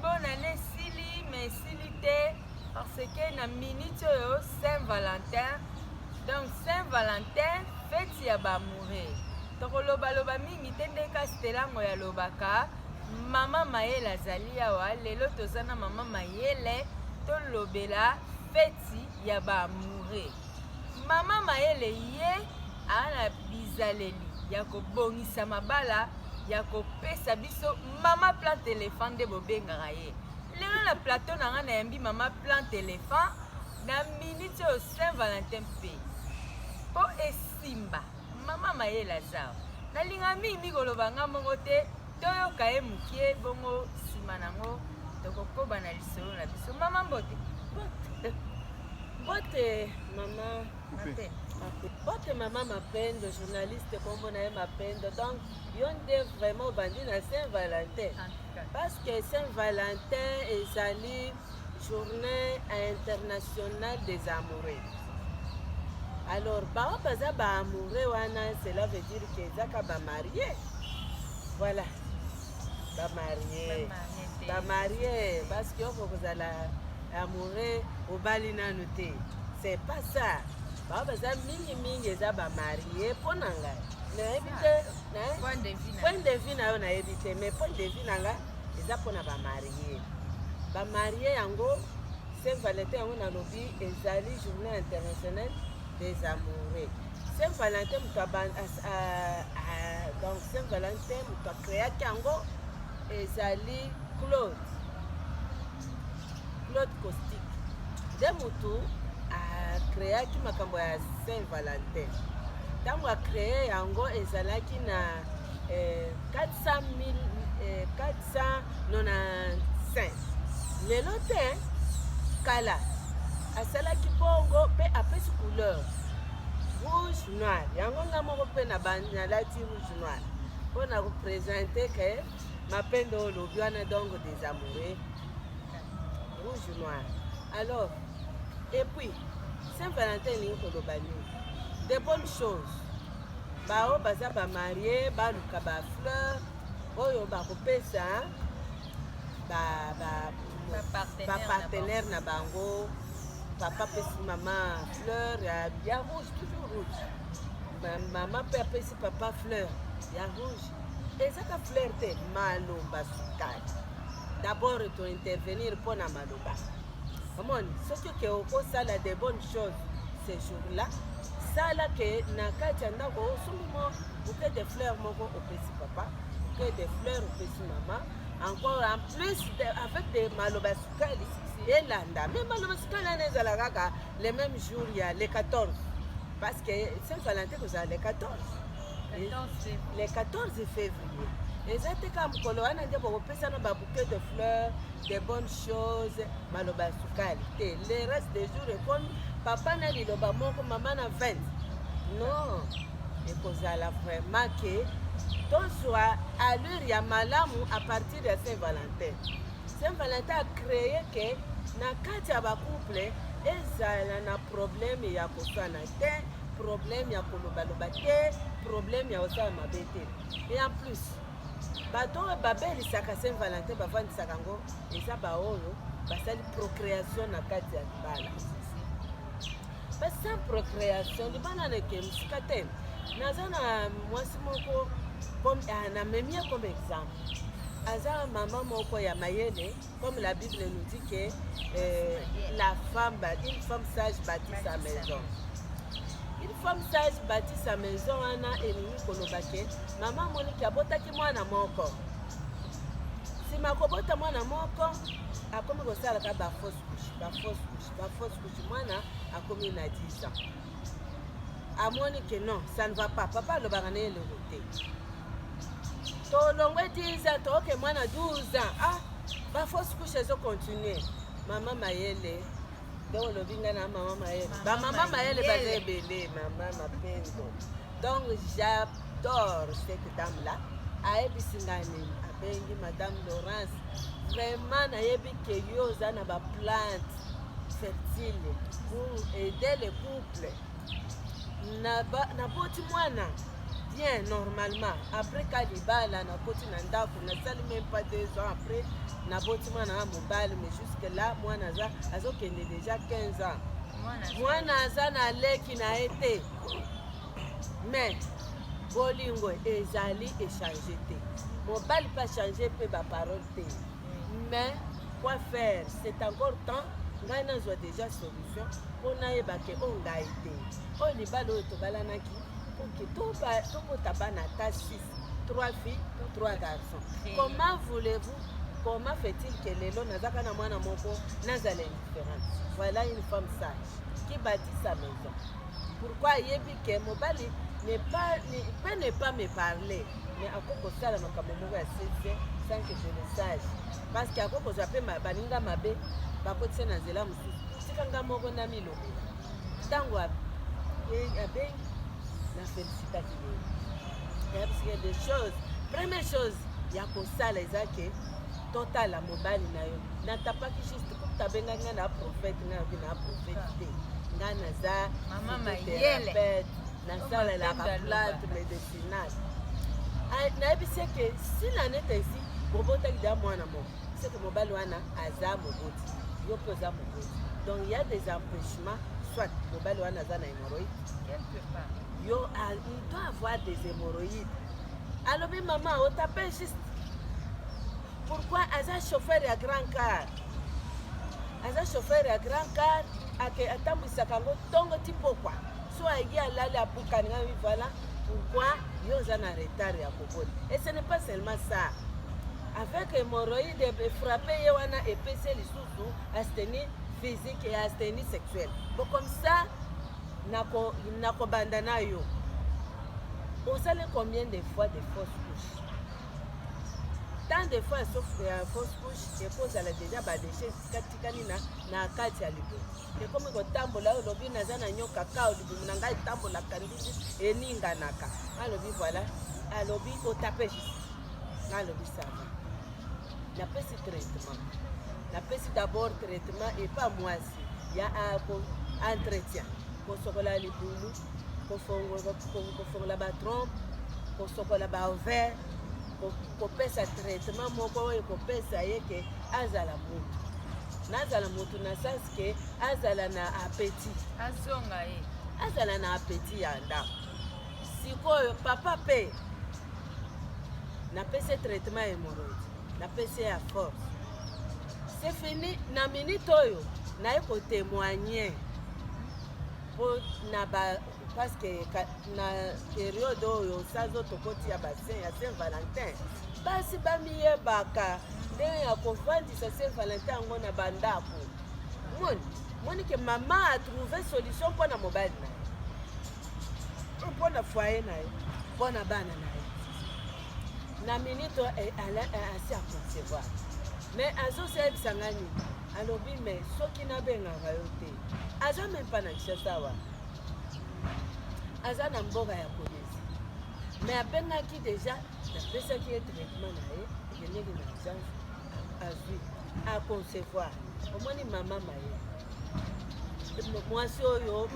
bonne année, Sili, mais Silité, parce que na minute Saint-Valentin, donc Saint-Valentin, fête ya bamouré. Tokoloba loba mingi tendeka stelango ya lobaka, Mama Mayele azali awa, lelo tozana Mama Mayele, tolobela fête ya bamouré. Mama Mayele ye ana bizaleli ya kobongisa mabala ya kopesa biso mama plan téléphone de bobengaka ye. Lelo na plateau na nga na yambi mama plan téléphone na minute au Saint-Valentin pe. Po esimba Mama Mayele aza. Nalinga mingi koloba nga moko te toyoka ye mukie bongo nsima nango tokokoba na lisolo na biso. Mama mbote. Bote maman Mapendo. Bote maman Mapendo, journaliste comme on a Mapendo. Donc, il y vraiment bandit à Saint-Valentin. Parce que Saint-Valentin est allé journée internationale des amoureux. Alors, bah amoureux cela veut dire que zaka ba marié. Voilà. Ba marié parce que vous allez amoureux au balina noté. C'est pas ça. Baba za mingi za ba marié ponanga. Na ebite point de vue na yo na ebite mais point de vue nanga eza pona ba marié. Ba marié yango Saint-Valentin yango na lobi ezali journée internationale des amoureux. Saint-Valentin donc Saint-Valentin muta créa yango ezali Claude Caustique. De mutu a créé qui makambo ya Saint-Valentin. Tango a créé yango ezalaki na 495. Lelo te kala asalaki bongo pe apesi couleur rouge noir. Yango nga moko pe na banalati rouge noir. Pour na représenter que Mapendo lobi wana donc des amoureux rouge noir. Alors, et puis, Saint-Valentin, il y a des bonnes choses. Bao baza ba marié, ba luka ba fleur, oyo ba kopesa ba partenaire na bango, papa pesi maman fleur ya rouge, toujours rouge. Maman peut pesi papa fleur ya rouge. Et ça ka fleur te malomba sukali. D'abord, tu intervenir pour na maloba. Comment ce que au sala des bonnes choses ces jours-là, ça là que na kati ndako sumumo bouquet de fleurs moko au petit papa, bouquet de fleurs au petit maman, encore en plus avec des maloba sukali et landa. Même maloba sukali nezala kaka les mêmes jours il y a les 14 parce que Saint-Valentin vous avez les 14. Le 14 février. Et c'était comme Koloana de Bopesa na bouquet de fleurs, de bonnes choses, maloba sukali. Les restes des jours et comme papa na liloba moko maman na 20. Non. Et kozala vraiment que ton soit à l'heure ya malamu à partir de Saint-Valentin. Saint-Valentin a créé que na kati ya ba couple ezala na problème ya kosana te, problème ya koloba te, problème ya osala mabete. Et en plus bato babelisaka Saint-Valentin bavandisaka yango eza baoyo basali procréation na kati ya libala. Basa procréation libala neke msika te. Naza na mwasi moko na memia comme exemple. Aza maman moko ya Mayele, comme la Bible nous dit que une femme sage bâtit sa maison. Une femme sage bâtit sa maison et nous kolobake maman Monique abotaki mwana moko. Si makobota mwana moko akomi kosalaka ba fausse couche mwana akomi na 10 ans. Amoni que non, ça ne va pas. Papa alobaka na ye le roté. Tolongwe 10 ans, toke mwana 12 ans. Ah, ba fausse couche zo continuer. Maman Mayele donc le binga na maman Mayele. Ba maman Mayele bazé belé maman Mapendo. Donc j'adore cette dame là. Ayebi singani abengi madame Laurence. Vraiment nayebi que yo za na ba plante fertile pour aider les couples. Na boti mwana bien normalement. Après Kalibala, na koti na ndako, na sali même pas 2 ans après, na botima na mobile, mais jusque là, moi naza, azokende déjà 15 ans. Moi naza na leki na été. Mais bolingo ezali échanger te. Mobile pas changer pe ba parole te. Mais quoi faire? C'est encore temps. Ngai nazwa déjà solution. On a yebake on ngai te. On libala oyo tobalanaki. Ok, tout tabana ta 6, 3 filles, 3 garçons. Comment voulez-vous, comment fait-il que les lots nazaka na mwana moko nazala indifférente? Voilà une femme sage qui bâtit sa maison. Pourquoi yebi que mobali peut ne pas me parler, mais à quoi ça la makambo moko ya sans que je le sache? Parce qu'à quoi j'appelle ma baninga mabe, ba kotse na zela mususu. Sikanga moko na milobe. Tango abe la félicitation. Il y a des choses. Première chose, il y a pour ça les acquis. Total la mobile na yo. Na tapaki juste pour tabenga na prophète na prophète. Na za maman mayele. Na sala la plate médicinale. Na ebise que si la net ici, bobota ki da mwana mo. C'est que mobile wana aza moboti. Yo poza moboti. Donc il y a des empêchements, soit mobile wana aza na hémorroïde. Quelque part. Il doit avoir des hémorroïdes. Alors, maman, on t'appelle juste. Pourquoi un chauffeur à grand car? Un chauffeur à grand car, à Tambousakango, tongo tipo quoi? Soit il y a là, pour Kananga, voilà. Pourquoi il y a un retard à Kokoni? Et ce n'est pas seulement ça. Avec hémorroïdes, frapper, il y a un épaisseur, les sous-sous, asthénie physique et asthénie sexuelle. Bon, comme ça, nako bandana yo. On sait combien de fois de fausses couches. Tant de fois sauf fausses couches, et cause elle a déjà badéché katikani na kati ya libo. Et comme ko tambola o lobi na zana nyoka ka o libo na ngai tambola kandisi eninga naka. Alobi voilà, alobi o tapé juste. Alobi ça va. La peste traitement. La peste d'abord traitement et pas moi si. Il y a un entretien. Kosokola libulu, kofongola ba trompe, kosokola ba ovaire, kopesa traitement moko oyo kopesa ye ke azala mutu. Nazala mutu na sens ke azala na appétit. Azonga ye. Azala na appétit ya ndako. Sikoyo papa pe na pesa traitement hémorroïde, na pesa ya force. C'est fini na minute oyo na ye ko témoigner. Parce que na période oyo sazo tokoti ya bassin ya Saint-Valentin basi bamiyebaka ndenge ya kovandisa Saint-Valentin yango na bandako. Moni ke mama a trouvé solution mpona mobali na ye, mpona foyer na ye, mpona bana na ye. Na minute asi a concevoir mais azoseyebisa nga nini alobi mais soki nabengaka yo te aza même pas na Kinshasa wa aza na mboka ya Kolezi mais abengaki déjà napesaki ye traitement na ye ekendeki na urgence azwi aconcevoir omoni mama maye mwasi oyo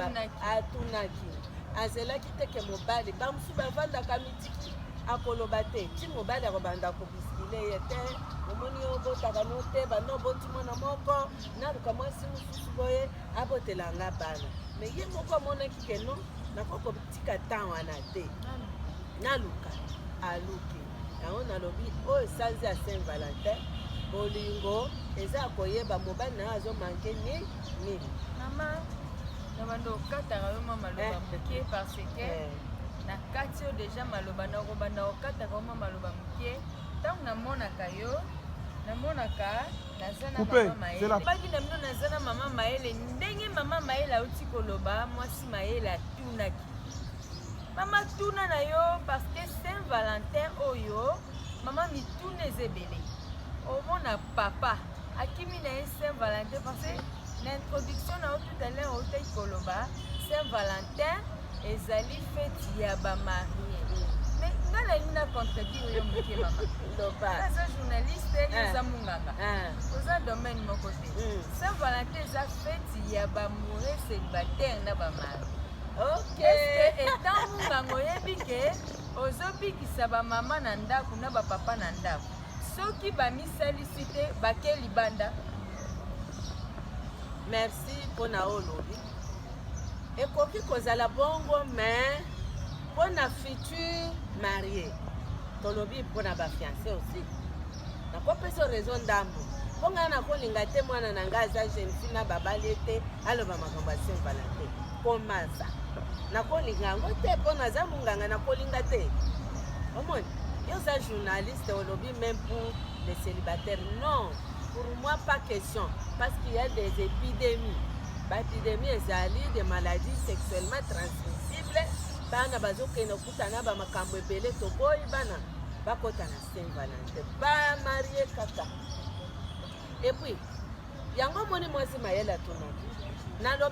atunaki azelaki teke mobali bamosusu bavandaka mitiki akoloba te ti mobali akobanda kobiskile ye te omoni obotaka no te bando oboti mwana moko naluka mwasi mosusu boye abotelanga bana me ye moko amonaki ke no nakokotika tan wana te naluka aluki yango nalobi oyo esanzi ya Saint-Valentin bolingo eza koyeba mobali na ye azomanke nini mama na bando okataka yo mama maloba moke parce que na kati oyo deja maloba na okobanda okataka yo mama maloba moke ntango namonaka yo namonaka naza na mama mayele baki na bino naza na mama mayele ndenge mama mayele auti koloba mwasi mayele atunaki mama tuna na yo parce que Saint-Valentin oyo mama mituna eza ebele omona papa akimi na ye Saint-Valentin parce que na introduction na yo tout à l'heure otaki koloba Saint-Valentin ezali fete ya bamarie mais nga nalingi na contredire oyo moke mama oza journaliste oza munganga oza domaine moko te Saint-Valentin eza fete ya bamoureux célibataire na bamari etant munganga oyebi ke ozobikisa bamama na ndako na bapapa na ndako soki bamisalisi te bake libanda. Merci mpona oyo olobi ekoki kozala bongo mais mpona futur marié tolobi mpona bafiancé aussi nakopesa raison ndambo mpo ngai nakolinga te mwana na ngai aza jeune fille na babali te aloba makambo ya Saint Valentin komaza nakolinga yango te mpo naza monganga nakolinga te omoni yo oza journaliste olobi même pour les célibataires non pour moi pas question parce qu'il y a des épidémies baépidémie ezali des maladies sexuellement transmissibles bana bazokende okutana bamakambo ebele toboyi bana bakota na Saint Valentin bamarie kaka epuis yango moni mwasi mayele atunaki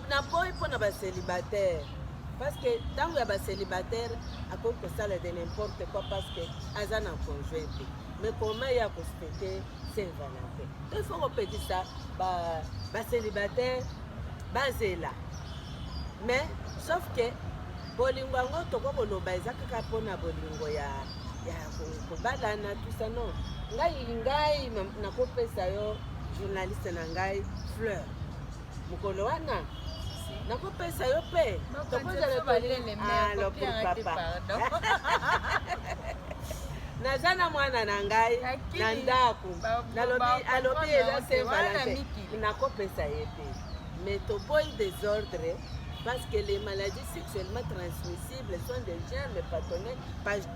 naboyi mpona bacélibataire parce que ntango ya bacélibataire akoki kosala de n'importe quoi parce que aza na conjoint te mais comment ya kospete Saint Valentin to il faut kopekisa bacélibataire bazela mais sauf que bolingo yango toko koloba eza kaka mpona bolingo ya kobalana tusa non ngai nakopesa yo journaliste na ngai Fleur mokolo wana nakopesa yo mpe naza na mwana na ngai na ndako alobi eza Saint Valentin nakopesa ye te mais toboyi désordre parce que les maladies sexuellement transmissibles sont des germes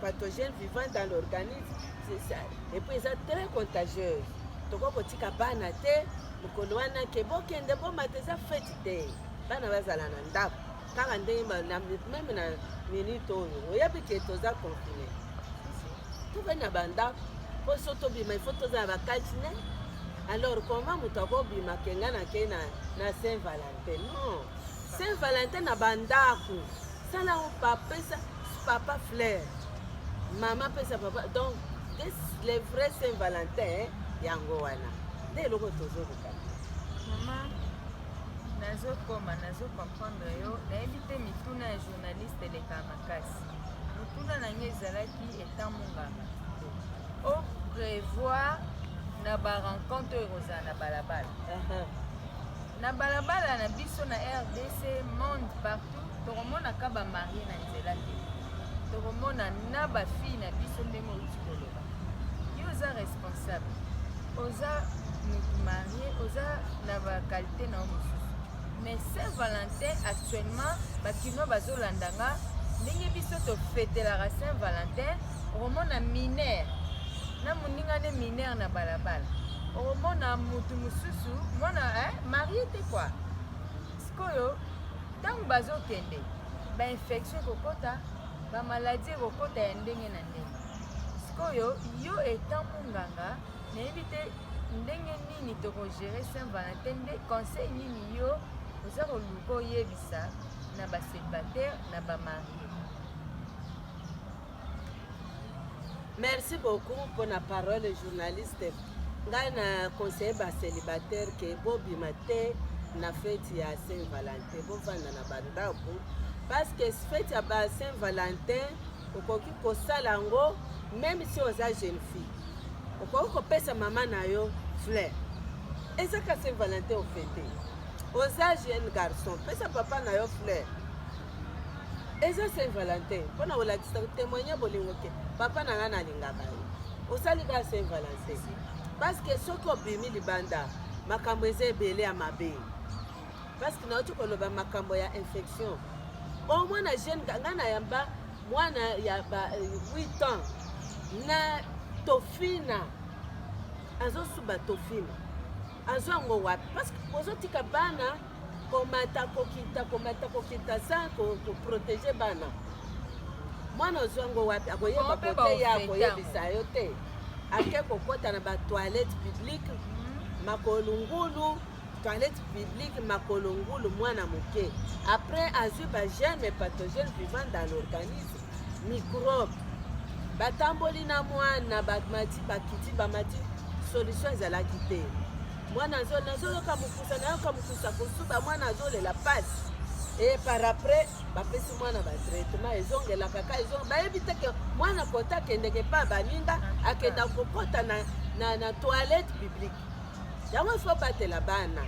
pathogènes vivant dans l'organisme, c'est ça. Et puis ils sont très contagieuses. Toko kotika bana te mokolo wana ke bokende bomata eza fete te bana bazala na ndako kaka ndenge meme na minute oyo oyebi ke toza confine tobai na bandako mpo so tobima ifo tozala bakatine. Alors comment moto akobima kenga nake na Saint Valentin non Saint Valentin na bandako sala opapesa papa Fleur mama pesa papa donc les vrais Saint Valentin yango wana nde eloko tozoluka. Mama nazokomprendre yo nayebi te mituna ya journaliste eleka makasi motuna na ngai ezalaki eta monganga o prévoir na barencontre oyo kozala na balabala na balabala na biso na RDC monde partout tokomonaka bamarie na nzela te tokomona na bafille na biso ndenge outi koloba yo oza responsable oza motu marie oza na bakalite na yo mosusu mais Saint Valentin actuellement bakino bazolandanga ndenge biso tofetelaka Saint Valentin okomona minere na moninga nde minere na balabala okomona mutu mosusu mwana marie te kwa sikoyo ntango bazokende bainfection ekokota bamaladi ekokota ya ndenge na ndenge sikoyo yo etant monganga nayebi te ndenge nini tokogere Saint Valentin nde conseil nini yo oza koluka oyebisa na bacélibataire na bamarie. Merci beaucoup pour la parole journaliste. Ngai na conseiller bacélibataire ke bobima te na fete ya Saint Valentin bovanda na bandako parce que fete ya ba Saint Valentin okoki kosala yango même si oza jeune fille okoki kopesa mama na yo Fleur ezaka Saint Valentin ofete oza jeune garçon pesa papa na yo Fleur eza Saint Valentin mpona kolakisa témoigner bolingo ke papa na nga nalingaka ye osali ka Saint Valentin parce que soki obimi libanda makambo eza ebele ya mabe parce que nauti koloba makambo ya infection omwana jeune nga na yamba mwana ya 8 ans na tofina azosuba tofina azwango wapi parce que ozotika bana komata kokita sa koprotege bana mwana ozwango wapi akoyeba kote ya koyebisa yo te ake kokota na batoilette publique makolungulu toilette publique makolungulu mwana moke après azwi bagene pathogène vivant dans l'organisme microbe batamboli na mwana bamati bakiti bamati solution ezalaki te mwana nazoloka mokusa nayoka mokusa kosuba mwana azolela pasi et par après bapesi mwana batraitement ezongelaka kaka bayebi te ke mwana kota akendeke pa baninga akenda kokota na toilette publique yango ifo batela bana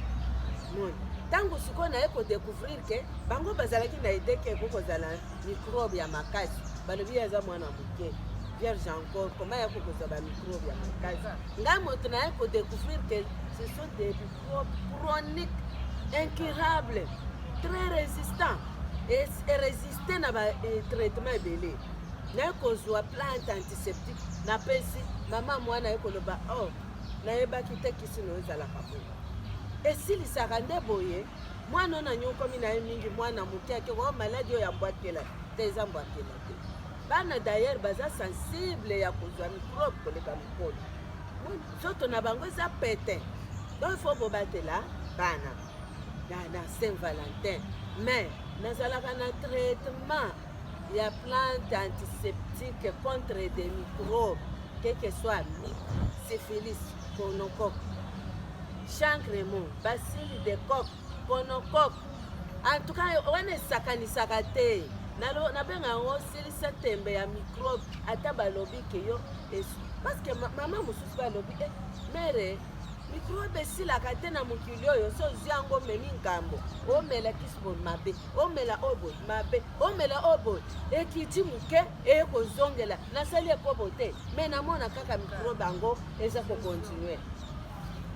moni ntango sikoyo naye kodécouvrir ke bango bazalaki na ide ke kokozala microbe ya makasi balobi aza mwana moke vierge encore koma ya kokozwa bamicrobe ya makasi ngai moto naye kodécouvrir ke ce sont des microbes chroniques incurables très résistants et résister na batraitement ebele naye kozwa plante antiseptique napesi mama mwana ye koloba oh nayebaki te kisi no ezalaka boye esilisaka nde boye mwana ona nyokomi na ye mingi mwana moke ake o maladi oyo ambwatela te eza mbwatela te bana d'ailleurs baza sensible ya kozwa microbe koleka mokolo nzoto na bango eza pete donc il faut bobatela bana na Saint Valentin mais nazalaka na traitement ya plante antiseptique contre des microbes quel que soit syphilis, gonocoque, chancremon, bacille de coque, gonocoque. En tout cas, on est sakanisaka te. Nabenga ngo silisa tembe ya microbe ata balobi ke yo parce que maman mususu balobi mere microbe esilaka te na mokili oyo so ozwi yango omemi nkambo omela kisibon mabe omela oboy mabe omela oboy ekiti moke ekozongela nasali ekobo te me namona kaka microbe yango eza kokontinue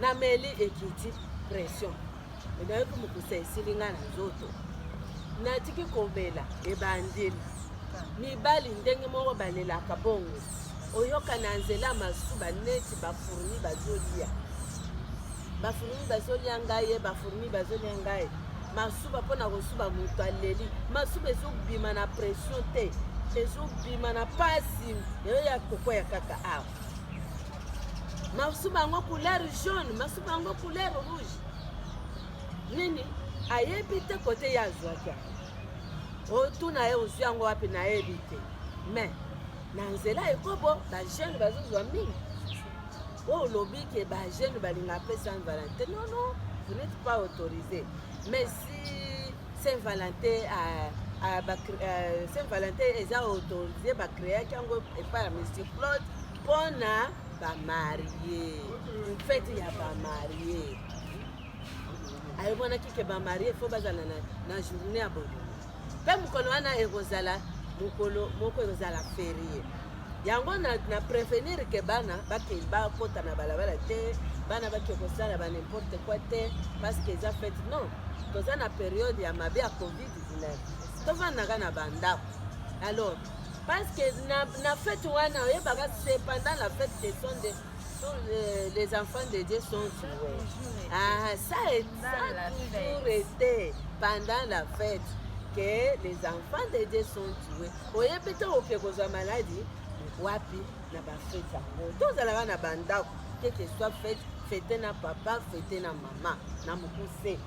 nameli ekiti pression enayoki mokusa esili nga na nzoto natiki komela ebandeli mibali ndenge moko balelaka bongo oyoka na nzela masuba neti bafurni bazolia bafurmi bazolia ngai bafurmi bazolia ngai masuba mpona kosuba moto aleli masuba ezobima na pression te ezobima na pasi eyo ya kokwea kaka awa masuba yango couleur jaune masuba yango couleur rouge nini ayebi te kote ya azwaki otuna ye ozwi yango wapi nayebi te mais na nzela ekobo bajeune bazozwa mingi oh lobby que les jeunes balinga Saint Valentin non vous n'êtes pas autorisé mais si Saint Valentin Saint Valentin est autorisé ba créer kango et pas Monsieur Claude pona ba marié une fête ya ba marié ay mona kike ba marié faut bazala na journée ya bobo pe mukolo wana ekozala mukolo moko ekozala férié yango na prévenir ke bana bakota na balabala te bana bakosala ba n'importe quoi te parce que eza fête non toza na période ya mabe ya covid-19 tovandaka na bandako alors parce que na fête wana oyebaka c'est pendant la fête que les enfants de Dieu sont tués ça a toujours été pendant la fête que les enfants de Dieu sont tués oyebi te oke kozwa maladie wapi na bafete yango tozalaka na bandako quel que soit fete na papa fete na mama na mokuse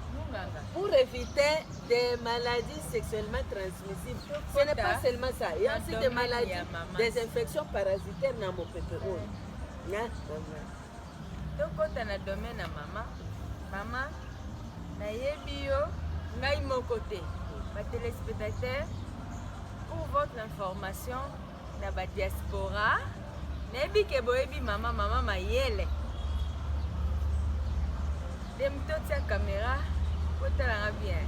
pour éviter des maladies sexuellement transmissibles ce n'est pas seulement ça il y a aussi des maladies des infections parasitaires na mopepe oyo tokota na domaine ya mama nayebi yo ngai moko te batelespectateurs pour votre information na ba diaspora nayebi ke boyebi mama mayele dem totia caméra kotalanga bien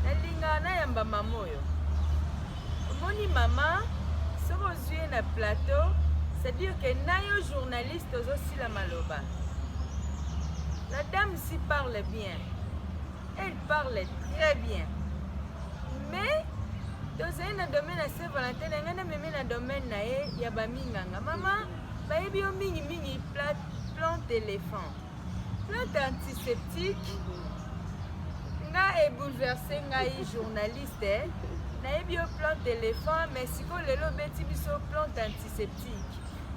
nalinga nayamba mama oyo omoni mama soko ozwi na plateau c'est-à-dire que nayo journaliste ozosila maloba la dame si parle bien elle parle très bien mais tozali na domaine ya Saint Valentin ngai namemi na domaine na ye ya baminganga mama bayebi yo mingi plante éléphant plante antiseptique nga ebouleverse ngai journaliste nayebi yo plante éléphant mais sikoyo lelo obeti biso plante antiseptique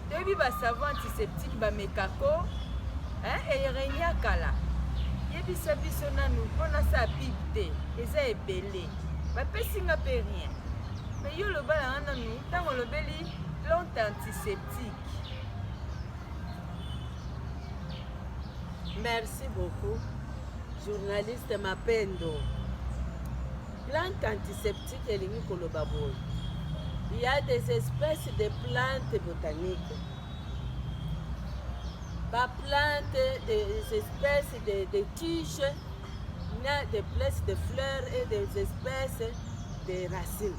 toyebi basavon antiseptique bamekako eyerenia kala yebisa biso nanu mpona sa pipe te eza ebele bapesi nga mpe rien mais yo lobala nga nanu ntango olobeli plante antiseptique. Merci beaucoup journaliste Mapendo. Plante antiseptique elingi koloba boye. Il y a des espèces de plantes botaniques. Pas plantes, des espèces de tiges, des places de fleurs et des espèces de racines.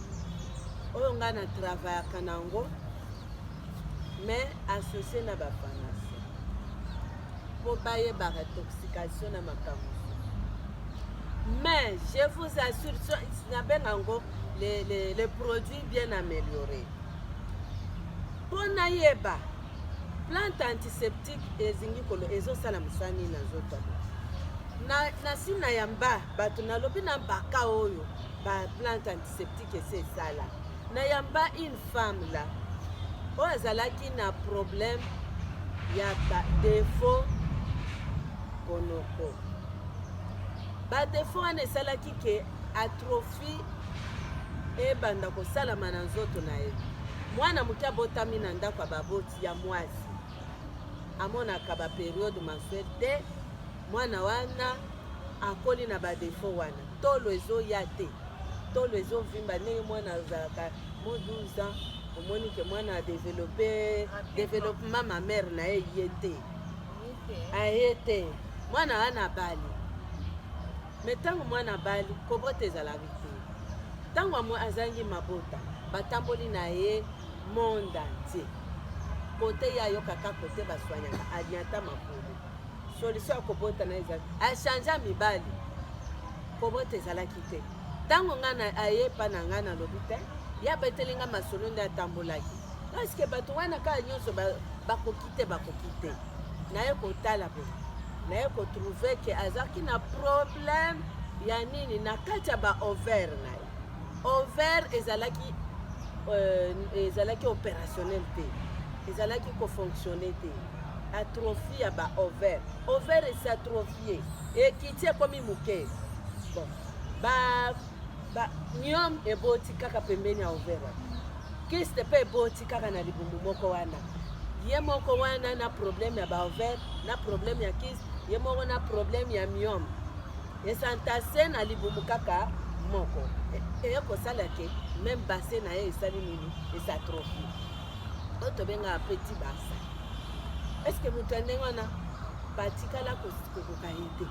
On a travaillé à Kanango, mais associé à la pharmacie. Pour bailler la toxication à ma mais je vous assure, les produits bien améliorés. Pour naïeba, plante antiseptique et zingikolo ezo salamusani na zota. Na sina yamba, batu na lobi na baka oyo, ba plante antiseptique c'est ça là. Na yamba une femme là, o azalaki na problème ya ba défaut konoko. Ba défaut wana esalaki ke atrophie ebanda kosalama na nzoto na ye. Mwana moke abotami na ndako ya baboti ya mwasi amonaka baperiode mensuelle te, mwana wana akoli na badefo wana, tolo ezoya te, tolo ezovimba ndenge mwana azalaka mo 12 ans, omoni ke mwana développement mamere na ye ye te, aye te, mwana wana bali. Me ntango mwana bali kobota ezalaki te, ntango azangi mabota batamboli na ye monde entier, kote ya yo kaka kote baswanyaka aliata makolo, solution ya kobota na ezalaki achangea mibali, kobota ezalaki te. Ntango ngana ayepa na nga na lobi te ya betelinga masolo nde atambolaki, parceke bato wana kaka nyonso bakoki te naye kotala boye, naye kotrouve ke azalaki na problème ya nini na kati ya ba ovaire na ye. Ovaire ezalaki opérationnel te, ezalaki kofonctionne te, atrophie ya ba ovaire, ovaire esi atrophie ekiti ekomi moke. Bon, myome eboti kaka pembeni ya ovaire, kiste mpe eboti kaka na libumu moko wana, ye moko wana na problème ya ba ovaire, na problème ya kiste, ye moko na problème ya myome, esantase na libumu kaka moko. Eye kosala ke même bassin na ye esali nini, esatrophie, oyo tobenga petit bassin. Est-ce que moto ndenge wana batikala kokoka ye te,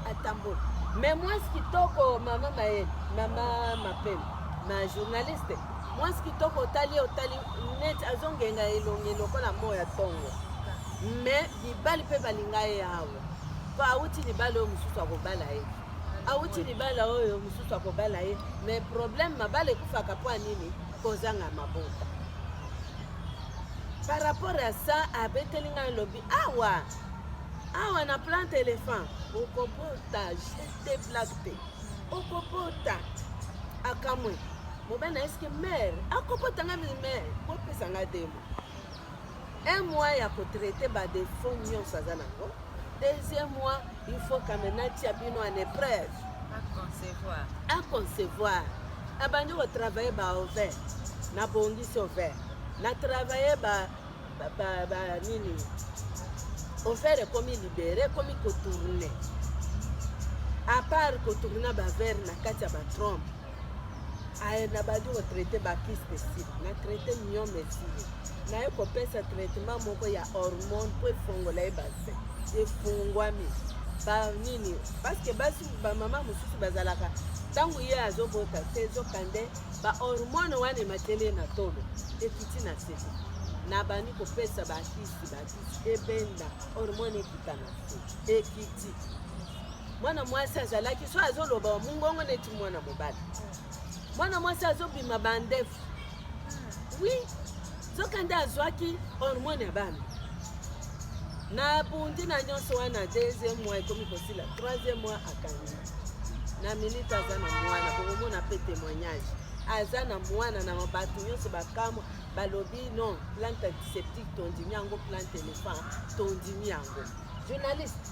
atamboli. Mais mwasi kitoko mama mayele, mama mapembe, na journaliste, mwasi kitoko otali net azongenga elongi lokola moya tongo. Mais libali mpe balinga ye awa, po awuti libali oyo mosusu akobala ye, awuti libala oyo mosusu akobala ye, mais problème mabala ekufaka po anini, kozanga mabota. Par rapport à ça, abetelinga lobi awa na plante éléphant, okobota jete blague, okobota akamwe. Mobana eske mère, akobota nga mère, kopesa nga demo. Un mois ya kotraiter ba défaut nyonso aza nango. Deuxième mois, il faut kamena tia bino en épreuve. À concevoir. Abandi ko travailler ba ovaire, na bongisi ovaire. Na travailler ba nini. Ovaire comme libéré, comme kotourner. À part kotourner ba verre na kati ba trompe. Aye na badi ko traiter ba kyste si, na traiter myome si. Na yo kopesa traitement moko ya hormone po fongola e base. Efungwami ba nini, parce que basi ba mama mususu bazalaka tangu ye azobota te zokande ba hormone wane matele na tolo ekiti na sete na bani kopesa ba kisi ebenda hormone ekitana ekiti. Mwana mwasi azalaki so azoloba mungongo neti mwana mobali, mwana mwasi azobima bandefu, oui zokande azwaki hormone ya bana na bundi na nyonso wana. Deuxième mois ekomi kosila, troisième mois akangi na minute aza na mwana, bomona pe témoignage aza na mwana na mabatu nyonso bakamwa balobi non plante antiseptique tondimi yango, plante éléphant tondimi yango. Journaliste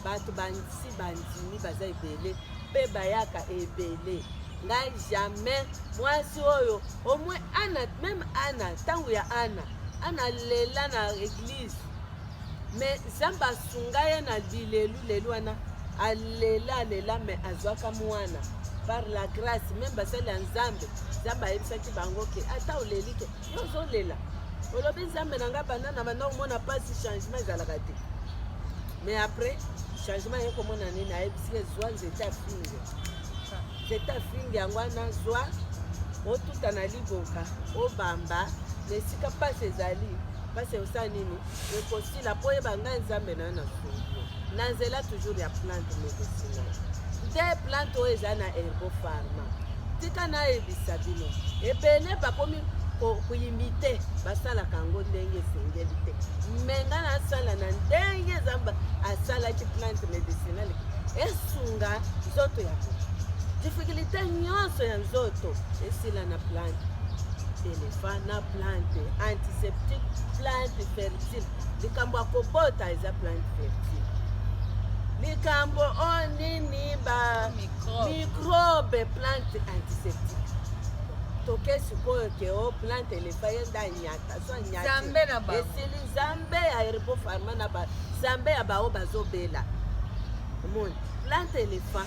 bato bandimi baza ebele mpe bayaka ebele. Ngai jamais mwasi oyo au moins même Ana, ntango ya Ana lela na église, mais zamba sunga ye na lelu wana alela me azwaka mwana par la grâce même basali ya nzambe nzambe ayebisaki bango ke ata oleli ke yo ozolela olobi nzambe na nga banda na banda komona mpasi changement ezalaka te mais après changement ye komona nini ayebisike zwa nzete afinge nzete afinge yango wana zwa otuta na liboka obamba na esika mpasi ezali mpasi osala nini ekosila mpo oyeba ngai nzambe na yo na songo na nzela toujours ya plante médicinale nde plante oyo eza na herbo pharma tika nayebisa bino ebele bakomi koimite basalaka yango ndenge esengeli te me nga nasala na ndenge nzambe asalaki plante médicinale esunga nzoto ya moto difficulté nyonso ya nzoto esila na plante elefa na plante antiseptique plante fertile likambo ya kobota eza plante fertile likambo o nini ba microbe plante antiseptique toke sikoyo ke o plante elefa yenda nyata so nyati esili nzambe ya herbo pharma na nzambe ya bao bazobela omoni plante elefa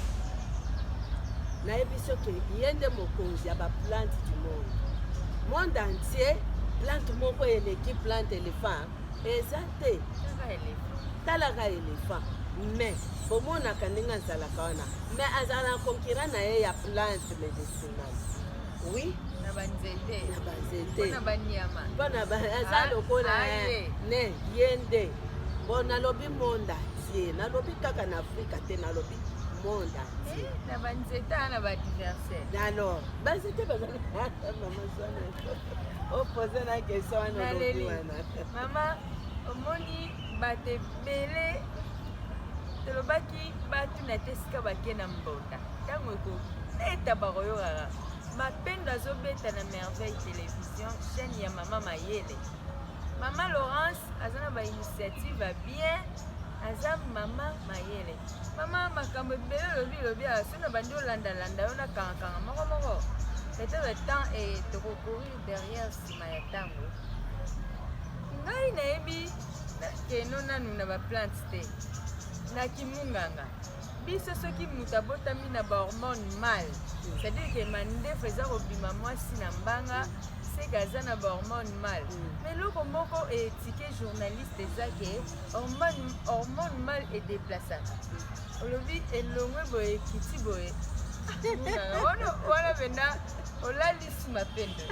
nayebi soki ye nde mokonzi ya baplante du monde entier plante moko eleki plante elephant eza te talaka elephant mais bomonaka ndenge azalaka wana mais azala na concurrent na ye ya plante médicinale oui na banzete mpona aza lokola ne ye nde bo nalobi monde entier nalobi kaka na afrika te nalobi monde entier na banzeta na badiversaire alors banzete bazalaka mama swana opose na question wana olobi wana mama omoni bato ebele tolobaki batuna te esika bake na mbota ntango ekobeta bakoyokaka mapendo azobeta na merveille télévision chaîne ya mama mayele mama laurence aza na bainitiative ya bien aza mama mayele mama makambo ebele lobi so na bandi olandalanda yo na kangakanga moko peut-être le temps et tokocourir derrière nsima ya ntango ngai nayebi keno nanu na baplante te na kimunganga biso soki moto abotami na bahormone male c'est-à-dire ke mandefu eza kobima mwasi na mbanga seke aza na bahormone male mais eloko moko etike journaliste eza ke hormone male edeplasaka olobi elongwe boye ekiti boye wana pena olalisi mapendo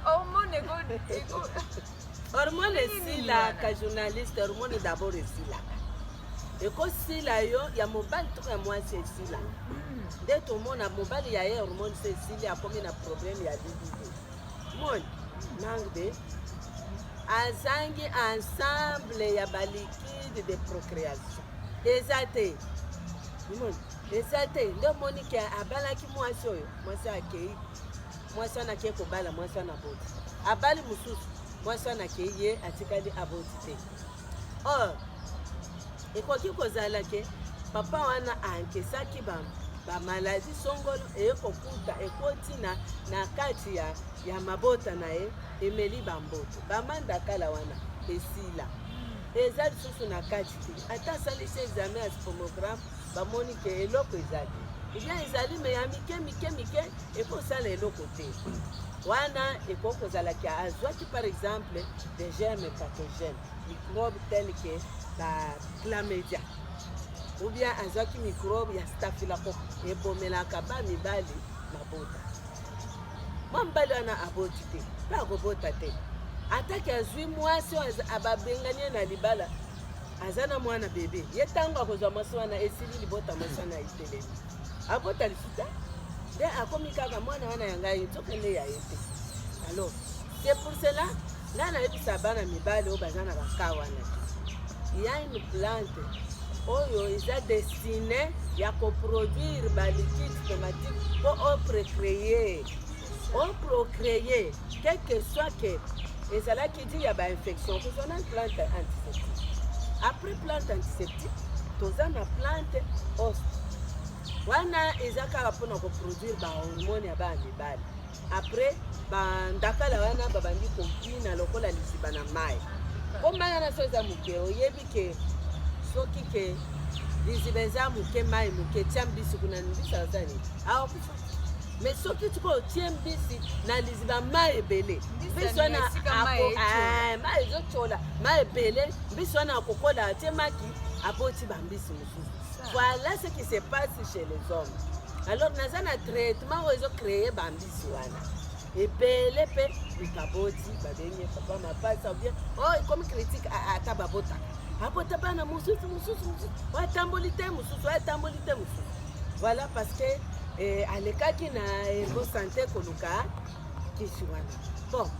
hormone hormone esilaka journaliste hormone d'abord esilaka ekosila yo ya mobali to ya mwasi esila nde tomona mobali ya ye hormone se esili akomi na problème ya libido moni manque de azangi ensemble ya baliquide de procréation eza te moni eza te nde omoni ke abalaki mwasi oyo mwasi akei mwasi wana akei kobala mwasi wana aboti abali mosusu mwasi wana akei ye atikali aboti te or ekoki kozala ke papa wana ankesaki bamaladi songolo eyekokuta ekoti na kati ya mabota na ye emeli bamboto bamanda kala wana esila eza lisusu na kati te ata asalisi examen ya spermogramme bamoni ke eloko ezali ebien ezali me ya mike ekosala eloko te wana ekoki kozalaki azwaki par exemple des germes pathogènes microbe tel que chlamydia ou bien azwaki microbe ya staphylococcus ebomelaka bamibali mabota mwa mobali wana aboti te mpe akobota te ataki azwi mwasi ababengani ye na libala aza na mwana bebe ye ntango akozwa mwasi wana esili libota mwasi wana etelemi abota lisuta nde akomi kaka mwana wana ya ngai nzokende ya ye te alors c'est pour cela ngai nayebisa bana mibali oyo baza na baka wana te il y a une plante oyo eza destiné ya koproduire baliquide spermatique po procréer quel que soit que ezalaki di ya bainfection kozona plante antiseptique après plante antiseptique toza na plante hoste wana eza kaka mpona koproduire bahormone ya bana mibali après bandakala wana babandi kopina lokola liziba na mai po mai wana so eza moke oyebi ke soki ke liziba eza moke mai moke tia mbisi kuna mbisi aza nini aokufa mais soki tiko otie mbisi na liziba mai ebele mbisi wana mai ezotyola mai ebele mbisi wana akokola atie maki aboti bambisi mosusu. Voilà ce qui se passe chez les hommes. Alors naza na traitement oyo ezocreye bambisi wana ebele mpe likaboti babengi papa mapasa bien oh ekomi critique ata babotaka abota bana mosusu atamboli te mosusu atamboli te mosusu. Voilà parce que alekaki na Herbo Santé koluka kisi wana. Bon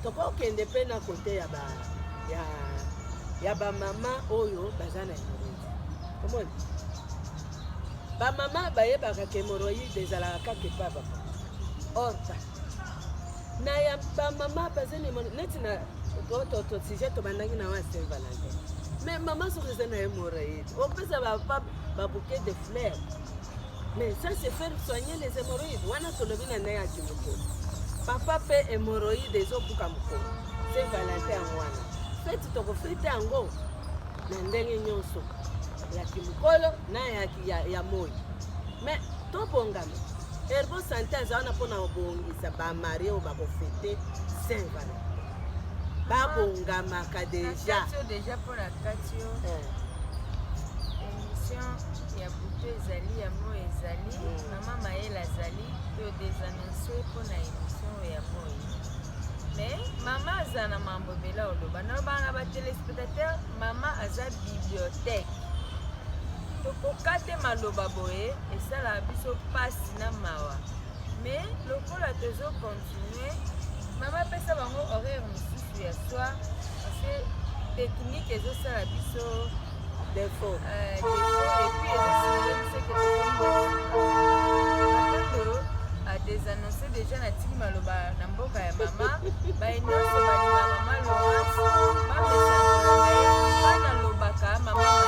tokokende mpe na kote ya bamama oyo baza na hémorroïde. Komoni bamama bayebaka ke hémorroïde ezalaka kaka epa bapa orta na ya bamama bazali neti na sujet tobandaki na wa Saint Valentin mais mama soki eza na hémorroïde opesa bapa babouquet de fleurs mais ça c'est faire soigner les hémorroïdes wana tolobi na nde ya kimokolo papa mpe hémorroïde ezobuka mokolo Saint Valentin yango wana feti tokofete yango na ndenge nyonso ya kimokolo na ya moi mais tobongama Herbo Santé aza wana mpona kobongisa bamarie oyo bakofete Saint Valentin babongamaka deja mpona kati yo émission ya butu ezali ya moi ezali mama mayele azali to désannonce mpona émission ya moi mais mama aza na mambo ebele oloba nayobana batelespectateur mama aza bibliothèque tokoka te maloba boye esalaka biso mpasi na mawa mais lokola tozocontinue mama apesa bango horaire mosusu ya soir parce que technique ezosala biso défaut epuis ezosimile biso ke tokondo adésannonce déjà natiki maloba na mboka ya mama baye nyonso balinga mama Laurence bamesanola wana lobaka mama mayele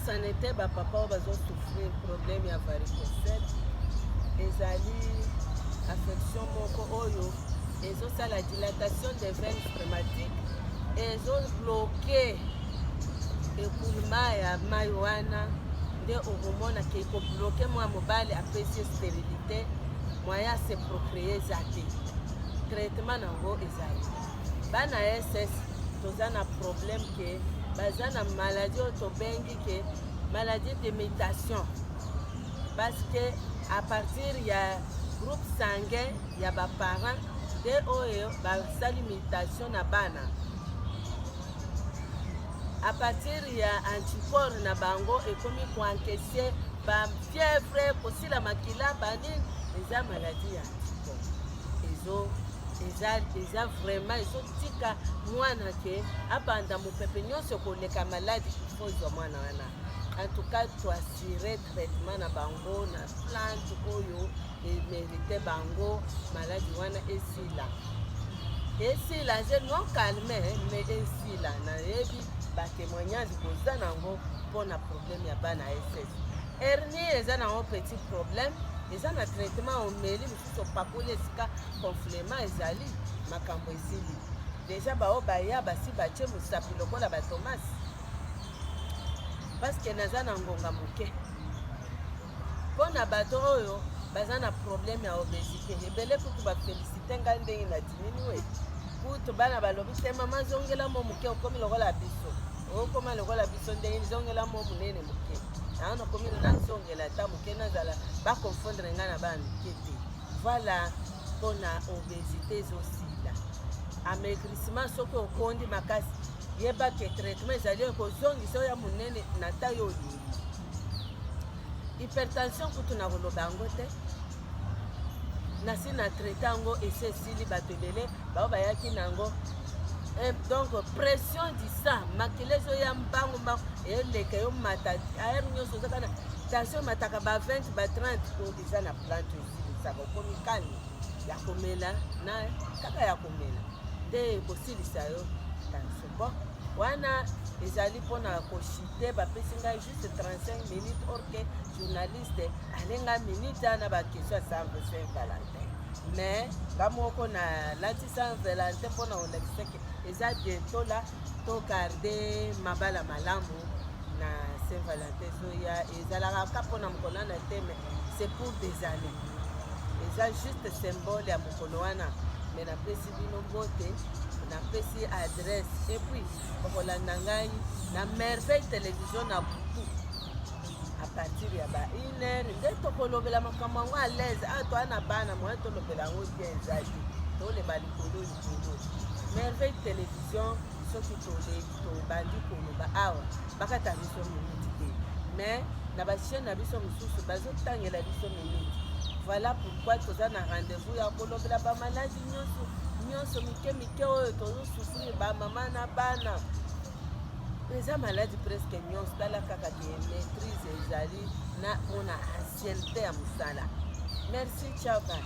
ça n'était bapapa oyo bazosouffrir problème ya varicocèle ezali affection moko oyo ezosala dilatation des veines pneumatiques ezobloke écoulement ya mai wana nde okomona ke ekobloke mwa mobali apesi stérilité moyen se procréer eza te traitement nango ezali bana ss toza na problème ke baza na maladie oyo tobengi ke maladie de mutation parce que à partir ya groupe sanguin ya baparent nde oyo basali mutation na bana à partir ya anticorps na bango ekomi koankese bafièvre kosila makila banini eza maladie ya anticorps eza vraiment ezotika mwana ke abanda mopepe nyonso koleka maladi ifozwa mwana wana en tout cas toassire traitement na bango na plante oyo emerite bango maladi wana esila je non calme mais esila nayebi batémoignage koza nango mpona problème ya bana ss hernie eza nango petit problème eza na traitement omeli mosusu opakoli esika conflement ezali makambo esili deja bao baya basi batie mosapi lokola batomasi parceke naza na ngonga moke mpona bato oyo baza na problème ya obésité ebele kutu bafélicité ngai ndenge na dinini we kutu bana balobi te mama zongela mo moke okomi lokola biso okoma lokola biso ndenge zongela mo monene moke ana komi nazongela ata moke nazala baconfondre ngai na bana mike te voilà mpona obésité ezosila amaigrissement soki okondi makasi yeba ke traitement ezali ekozongisa oyo ya monene na ta yo olingi hypertension kutu na koloba yango te nasi na traite yango esi esili bato ebele bao bayaki nango donc pression du sang makila ezoya mbangu eleka yo mata aere nyonso ozaka na tension mataka ba 20 ba 30 oyo eza na plante esilisaka okomi kani ya komela na kaka ya komela nde ekosilisa yo tension bon wana ezali mpona koshite bapesi ngai juste 35 minutes or ke journaliste alenga minute ana bakestion ya Saint Valentin mais nga moko na lati Saint Valentin mpona olakiseke eza bientôt la togarde mabala malamu na Saint Valentin zoya ezalaka ka mpona mokolo wana te mais c'est pour des années eza juste symbole ya mokolo wana mais napesi bino mbote napesi adresse et puis bokolanda ngai na merveille télévision na butu à partir ya ba 1 heure nde tokolobela makambo yango à l'aise awa toa na bana moye tolobela yango bien eza te toleba likolo merveille télévision soki tobandi koloba awa bakata biso minute te mais na bachaine na biso mosusu bazotangela biso minute. Voilà pourquoi toza na rendez-vous ya kolobela bamaladi nyonso mike oyo tozosufrir bamama na bana eza maladi presque nyonso tala kaka ke maîtrise ezali na mpona ancienneté ya mosala. Merci, ciao bye.